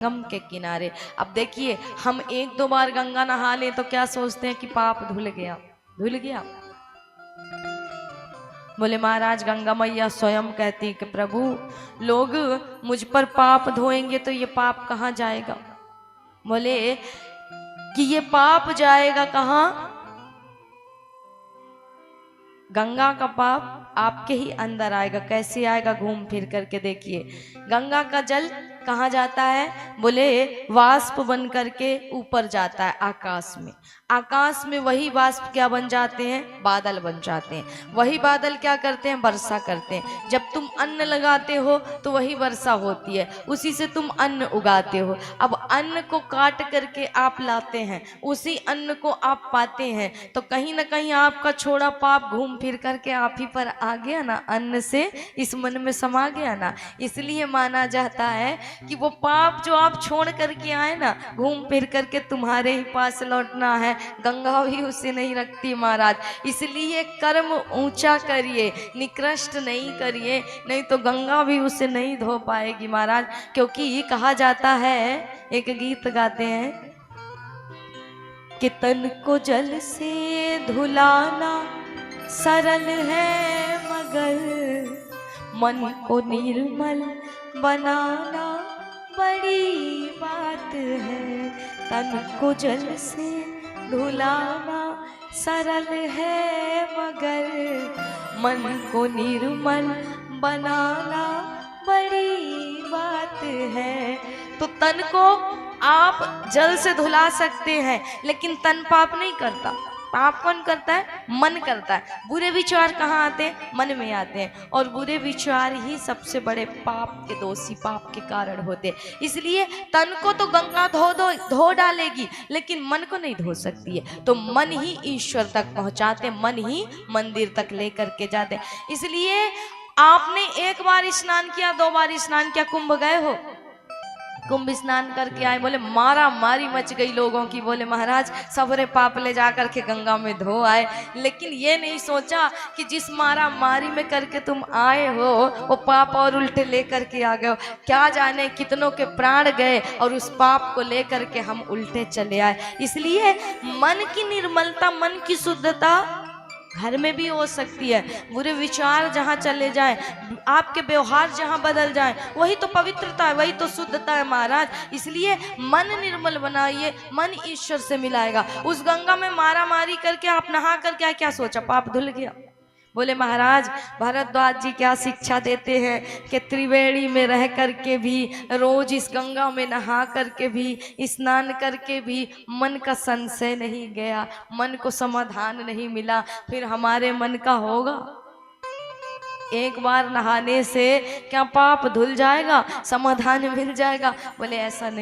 गंगा के किनारे। अब देखिए, हम एक दो बार गंगा नहा ले तो क्या सोचते हैं कि पाप धुल गया, धुल गया। बोले महाराज, गंगा मैया स्वयं कहती कि प्रभु, लोग मुझ पर पाप धोएंगे तो ये पाप कहाँ जाएगा। बोले कि ये पाप जाएगा कहाँ? गंगा का पाप आपके ही अंदर आएगा। कैसे आएगा? घूम फिर करके देखिए। गंगा का जल कहाँ जाता है? बोले वाष्प बन करके ऊपर जाता है आकाश में। आकाश में वही वाष्प क्या बन जाते हैं? बादल बन जाते हैं। वही बादल क्या करते हैं? वर्षा करते हैं। जब तुम अन्न लगाते हो तो वही वर्षा होती है, उसी से तुम अन्न उगाते हो। अब अन्न को काट करके आप लाते हैं, उसी अन्न को आप पाते हैं, तो कहीं ना कहीं आपका छोड़ा पाप घूम फिर करके आप ही पर आ गया ना, अन्न से इस मन में समा गया ना। इसलिए माना जाता है कि वो पाप जो आप छोड़ करके आए ना, घूम फिर करके तुम्हारे ही पास लौटना है। गंगा भी उसे नहीं रखती महाराज। इसलिए कर्म ऊंचा करिए, निकृष्ट नहीं करिए, नहीं तो गंगा भी उसे नहीं धो पाएगी महाराज। क्योंकि कहा जाता है, एक गीत गाते हैं कि तन को जल से धुलाना सरल है, मगर मन को निर्मल बनाना बड़ी बात है। तन को जल से धुलाना सरल है, मगर मन को निर्मल बनाना बड़ी बात है। तो तन को आप जल से धुला सकते हैं, लेकिन तन पाप नहीं करता। पाप कौन करता है? मन करता है। बुरे विचार कहाँ आते हैं? मन में आते हैं, और बुरे विचार ही सबसे बड़े पाप के दोषी, पाप के कारण होते हैं। इसलिए तन को तो गंगा धो डालेगी, लेकिन मन को नहीं धो सकती है। तो मन ही ईश्वर तक पहुंचाते, मन ही मंदिर तक लेकर के जाते। इसलिए आपने एक बार स्नान किया, दो बार स्नान किया, कुंभ गए हो, कुंभ स्नान करके आए, बोले मारा मारी मच गई लोगों की। बोले महाराज, सबरे पाप ले जा करके गंगा में धो आए, लेकिन ये नहीं सोचा कि जिस मारा मारी में करके तुम आए हो, वो पाप और उल्टे ले करके आ गए हो। क्या जाने कितनों के प्राण गए, और उस पाप को ले करके हम उल्टे चले आए। इसलिए मन की निर्मलता, मन की शुद्धता घर में भी हो सकती है। बुरे विचार जहाँ चले जाएं, आपके व्यवहार जहाँ बदल जाएं, वही तो पवित्रता है, वही तो शुद्धता है महाराज। इसलिए मन निर्मल बनाइए, मन ईश्वर से मिलाएगा। उस गंगा में मारा मारी करके आप नहा कर क्या सोचा? पाप धुल गया। बोले महाराज, भारद्वाज जी क्या शिक्षा देते हैं कि त्रिवेणी में रह करके भी, रोज इस गंगा में नहा करके भी, स्नान करके भी मन का संशय नहीं गया, मन को समाधान नहीं मिला, फिर हमारे मन का होगा? एक बार नहाने से क्या पाप धुल जाएगा, समाधान मिल जाएगा? बोले ऐसा नहीं।